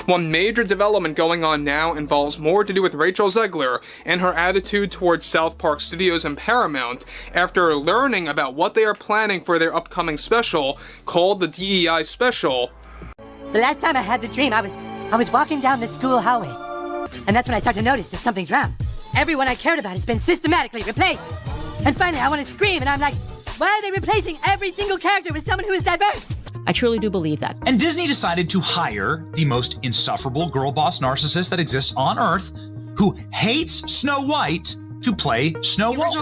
One major development going on now involves more to do with Rachel Zegler and her attitude towards South Park Studios and Paramount after learning about what they are planning for their upcoming special called the DEI Special. The last time I had the dream, I was walking down the school hallway, and that's when I started to notice that something's wrong. Everyone I cared about has been systematically replaced. And finally, I want to scream, and I'm like, why are they replacing every single character with someone who is diverse? I truly do believe that. And Disney decided to hire the most insufferable girl boss narcissist that exists on Earth, who hates Snow White, to play Snow White.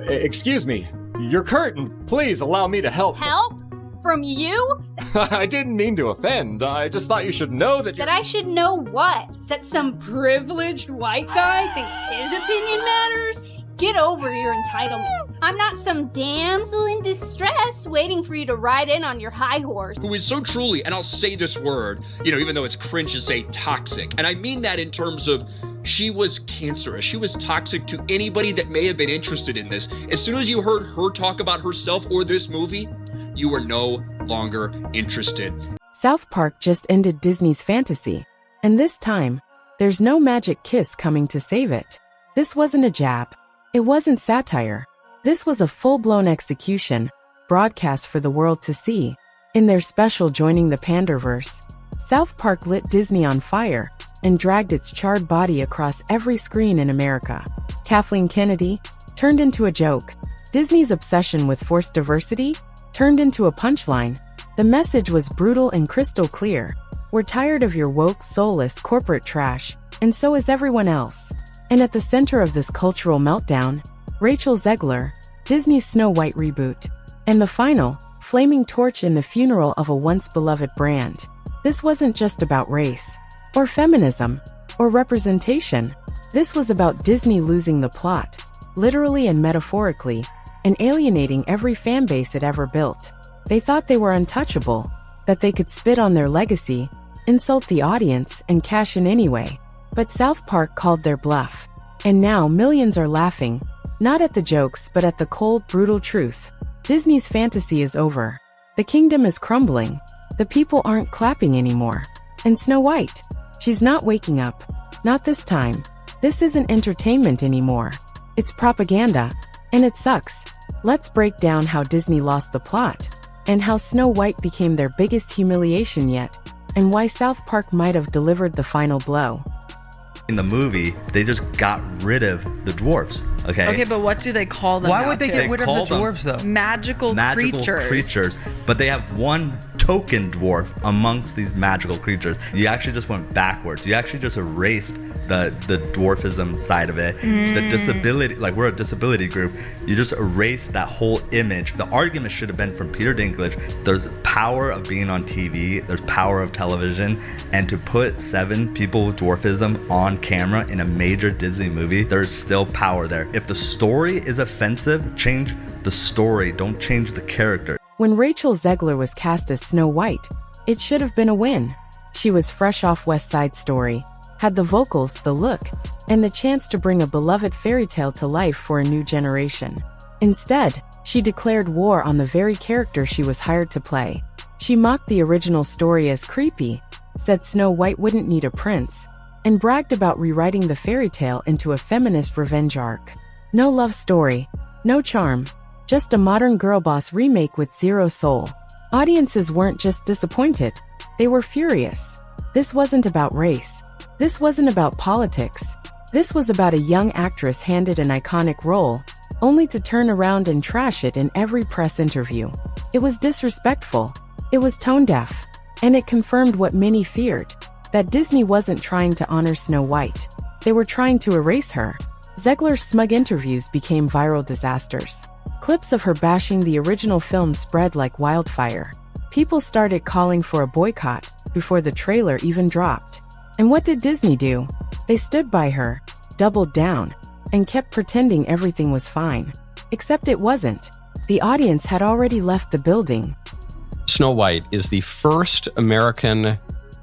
Excuse me, your curtain. Please allow me to help. Help? From you? I didn't mean to offend. I just thought you should know that I should know what? That some privileged white guy thinks his opinion matters? Get over your entitlement. I'm not some damsel in distress waiting for you to ride in on your high horse. Who is so truly, and I'll say this word, even though it's cringe to say toxic. And I mean that in terms of she was cancerous. She was toxic to anybody that may have been interested in this. As soon as you heard her talk about herself or this movie, you were no longer interested. South Park just ended Disney's fantasy, and this time, there's no magic kiss coming to save it. This wasn't a jab. It wasn't satire. This was a full-blown execution, broadcast for the world to see. In their special Joining the Panderverse, South Park lit Disney on fire and dragged its charred body across every screen in America. Kathleen Kennedy turned into a joke. Disney's obsession with forced diversity turned into a punchline. The message was brutal and crystal clear. We're tired of your woke, soulless corporate trash, and so is everyone else. And at the center of this cultural meltdown, Rachel Zegler, Disney's Snow White reboot, and the final, flaming torch in the funeral of a once-beloved brand. This wasn't just about race, or feminism, or representation. This was about Disney losing the plot, literally and metaphorically, and alienating every fanbase it ever built. They thought they were untouchable, that they could spit on their legacy, insult the audience, and cash in anyway. But South Park called their bluff. And now millions are laughing, not at the jokes but at the cold, brutal truth. Disney's fantasy is over. The kingdom is crumbling. The people aren't clapping anymore. And Snow White, she's not waking up. Not this time. This isn't entertainment anymore. It's propaganda. And it sucks. Let's break down how Disney lost the plot, and how Snow White became their biggest humiliation yet, and why South Park might have delivered the final blow. In the movie, they just got rid of the dwarfs, okay? Okay, but what do they call them? Why would they get rid of the dwarves, though? Magical creatures. But they have one token dwarf amongst these magical creatures. You actually just went backwards. You actually just erased the dwarfism side of it. The disability, like we're a disability group, you just erased that whole image. The argument should have been from Peter Dinklage, there's power of being on TV, there's power of television, and to put 7 people with dwarfism on camera in a major Disney movie, there's still power there. If the story is offensive, change the story, don't change the character. When Rachel Zegler was cast as Snow White, it should have been a win. She was fresh off West Side Story, had the vocals, the look, and the chance to bring a beloved fairy tale to life for a new generation. Instead, she declared war on the very character she was hired to play. She mocked the original story as creepy, said Snow White wouldn't need a prince, and bragged about rewriting the fairy tale into a feminist revenge arc. No love story, no charm, just a modern girl boss remake with zero soul. Audiences weren't just disappointed, they were furious. This wasn't about race. This wasn't about politics. This was about a young actress handed an iconic role, only to turn around and trash it in every press interview. It was disrespectful. It was tone-deaf. And it confirmed what many feared, that Disney wasn't trying to honor Snow White. They were trying to erase her. Zegler's smug interviews became viral disasters. Clips of her bashing the original film spread like wildfire. People started calling for a boycott before the trailer even dropped. And what did Disney do? They stood by her, doubled down, and kept pretending everything was fine. Except it wasn't. The audience had already left the building. Snow White is the first American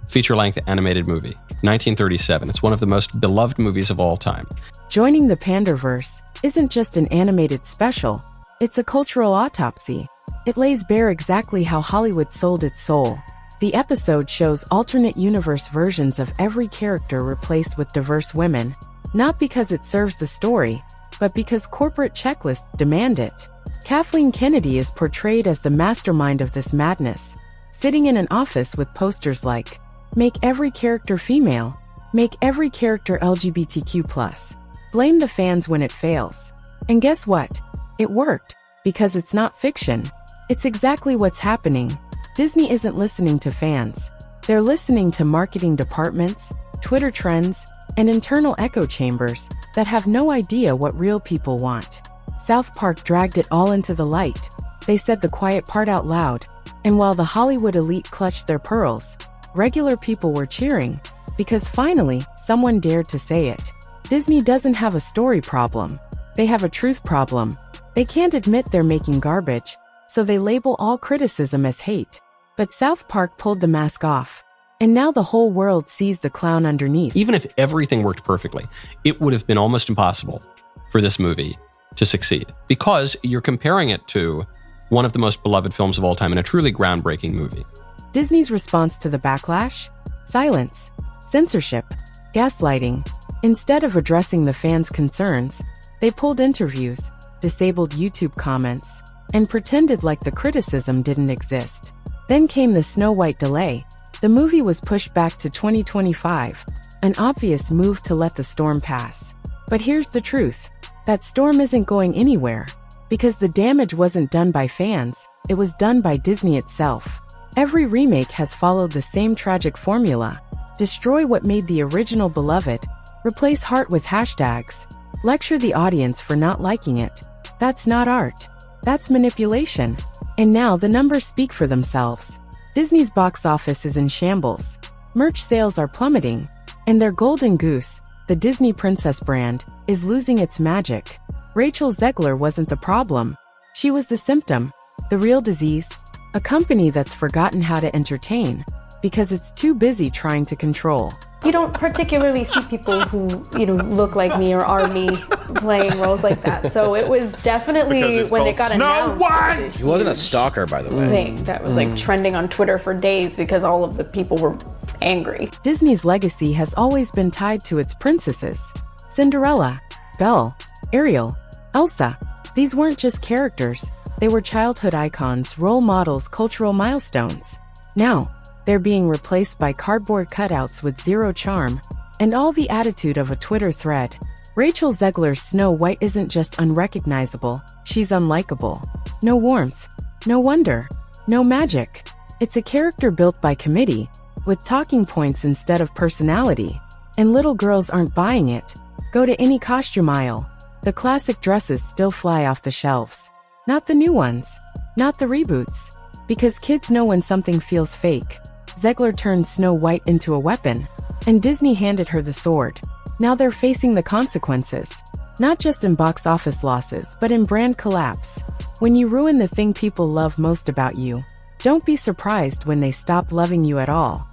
feature-length animated movie, 1937. It's one of the most beloved movies of all time. Joining the Panderverse isn't just an animated special, it's a cultural autopsy. It lays bare exactly how Hollywood sold its soul, The episode shows alternate universe versions of every character replaced with diverse women, not because it serves the story, but because corporate checklists demand it. Kathleen Kennedy is portrayed as the mastermind of this madness, sitting in an office with posters like, "Make every character female, make every character LGBTQ+, blame the fans when it fails." And guess what? It worked, because it's not fiction. It's exactly what's happening. Disney isn't listening to fans. They're listening to marketing departments, Twitter trends, and internal echo chambers that have no idea what real people want. South Park dragged it all into the light. They said the quiet part out loud, and while the Hollywood elite clutched their pearls, regular people were cheering, because finally, someone dared to say it. Disney doesn't have a story problem. They have a truth problem. They can't admit they're making garbage, so they label all criticism as hate. But South Park pulled the mask off, and now the whole world sees the clown underneath. Even if everything worked perfectly, it would have been almost impossible for this movie to succeed, because you're comparing it to one of the most beloved films of all time and a truly groundbreaking movie. Disney's response to the backlash? Silence, censorship, gaslighting. Instead of addressing the fans' concerns, they pulled interviews, disabled YouTube comments, and pretended like the criticism didn't exist. Then came the Snow White delay. The movie was pushed back to 2025, an obvious move to let the storm pass. But here's the truth. That storm isn't going anywhere, because the damage wasn't done by fans, it was done by Disney itself. Every remake has followed the same tragic formula. Destroy what made the original beloved, replace heart with hashtags, lecture the audience for not liking it. That's not art. That's manipulation. And now the numbers speak for themselves. Disney's box office is in shambles. Merch sales are plummeting. And their golden goose, the Disney Princess brand, is losing its magic. Rachel Zegler wasn't the problem. She was the symptom, the real disease, a company that's forgotten how to entertain because it's too busy trying to control. You don't particularly see people who, look like me or are me playing roles like that. So it was definitely, when it got announced, White! He wasn't a stalker, by the way. Thing that was like trending on Twitter for days because all of the people were angry. Disney's legacy has always been tied to its princesses. Cinderella, Belle, Ariel, Elsa. These weren't just characters. They were childhood icons, role models, cultural milestones. Now, they're being replaced by cardboard cutouts with zero charm and all the attitude of a Twitter thread. Rachel Zegler's Snow White isn't just unrecognizable, she's unlikable. No warmth, no wonder, no magic. It's a character built by committee, with talking points instead of personality. And little girls aren't buying it. Go to any costume aisle. The classic dresses still fly off the shelves. Not the new ones. Not the reboots. Because kids know when something feels fake. Zegler turned Snow White into a weapon, and Disney handed her the sword. Now they're facing the consequences. Not just in box office losses, but in brand collapse. When you ruin the thing people love most about you, don't be surprised when they stop loving you at all.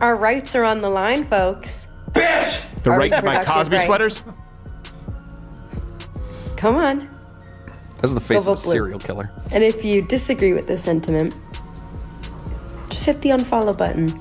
Our rights are on the line, folks. Bitch! The right to buy Cosby sweaters? Come on. That's the face Go of a serial killer. And if you disagree with this sentiment, just hit the unfollow button.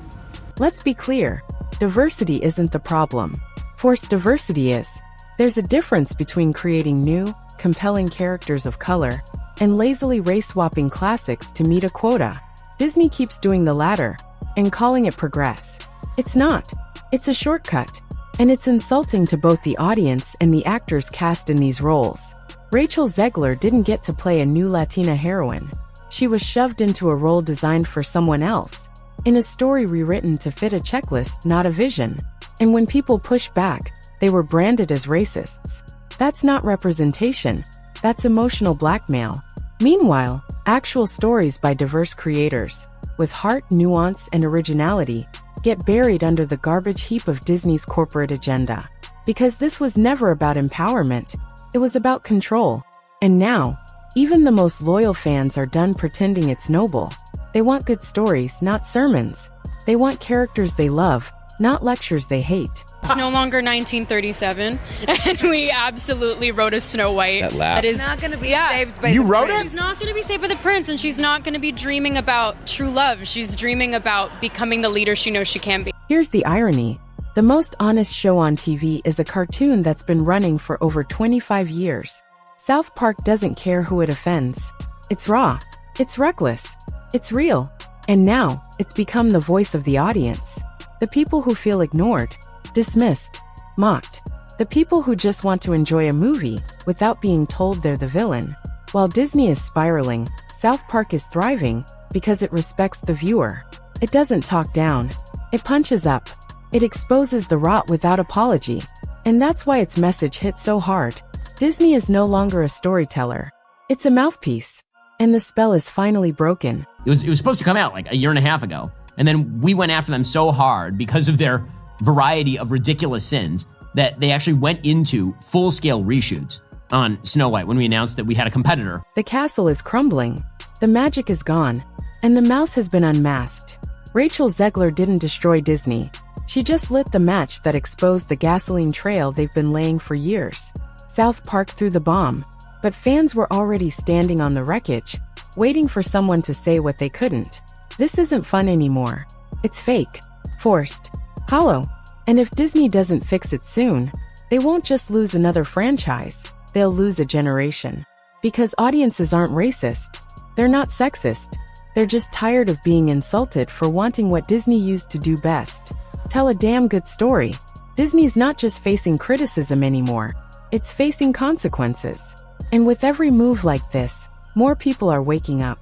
Let's be clear. Diversity isn't the problem. Forced diversity is. There's a difference between creating new, compelling characters of color and lazily race-swapping classics to meet a quota. Disney keeps doing the latter and calling it progress. It's not. It's a shortcut. And it's insulting to both the audience and the actors cast in these roles. Rachel Zegler didn't get to play a new Latina heroine. She was shoved into a role designed for someone else, in a story rewritten to fit a checklist, not a vision. And when people pushed back, they were branded as racists. That's not representation. That's emotional blackmail. Meanwhile, actual stories by diverse creators, with heart, nuance, and originality, get buried under the garbage heap of Disney's corporate agenda. Because this was never about empowerment. It was about control. And now, even the most loyal fans are done pretending it's noble. They want good stories, not sermons. They want characters they love, not lectures they hate. It's no longer 1937, and we absolutely wrote a Snow White. That laugh. That is not going to be saved by You the wrote prince. it? She's not going to be saved by the prince, and she's not going to be dreaming about true love. She's dreaming about becoming the leader she knows she can be. Here's the irony. The most honest show on TV is a cartoon that's been running for over 25 years. South Park doesn't care who it offends. It's raw. It's reckless. It's real. And now, it's become the voice of the audience. The people who feel ignored, dismissed, mocked. The people who just want to enjoy a movie without being told they're the villain. While Disney is spiraling, South Park is thriving because it respects the viewer. It doesn't talk down. It punches up. It exposes the rot without apology. And that's why its message hits so hard. Disney is no longer a storyteller. It's a mouthpiece. And the spell is finally broken. It was supposed to come out like a year and a half ago. And then we went after them so hard because of their variety of ridiculous sins that they actually went into full-scale reshoots on Snow White when we announced that we had a competitor. The castle is crumbling. The magic is gone. And the mouse has been unmasked. Rachel Zegler didn't destroy Disney. She just lit the match that exposed the gasoline trail they've been laying for years. South Park threw the bomb, but fans were already standing on the wreckage, waiting for someone to say what they couldn't. This isn't fun anymore. It's fake, forced, hollow. And if Disney doesn't fix it soon, they won't just lose another franchise, they'll lose a generation. Because audiences aren't racist. They're not sexist. They're just tired of being insulted for wanting what Disney used to do best. Tell a damn good story. Disney's not just facing criticism anymore. It's facing consequences. And with every move like this, more people are waking up.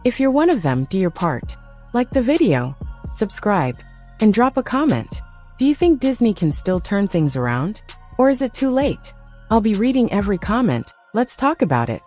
If you're one of them, do your part. Like the video, subscribe, and drop a comment. Do you think Disney can still turn things around? Or is it too late? I'll be reading every comment. Let's talk about it.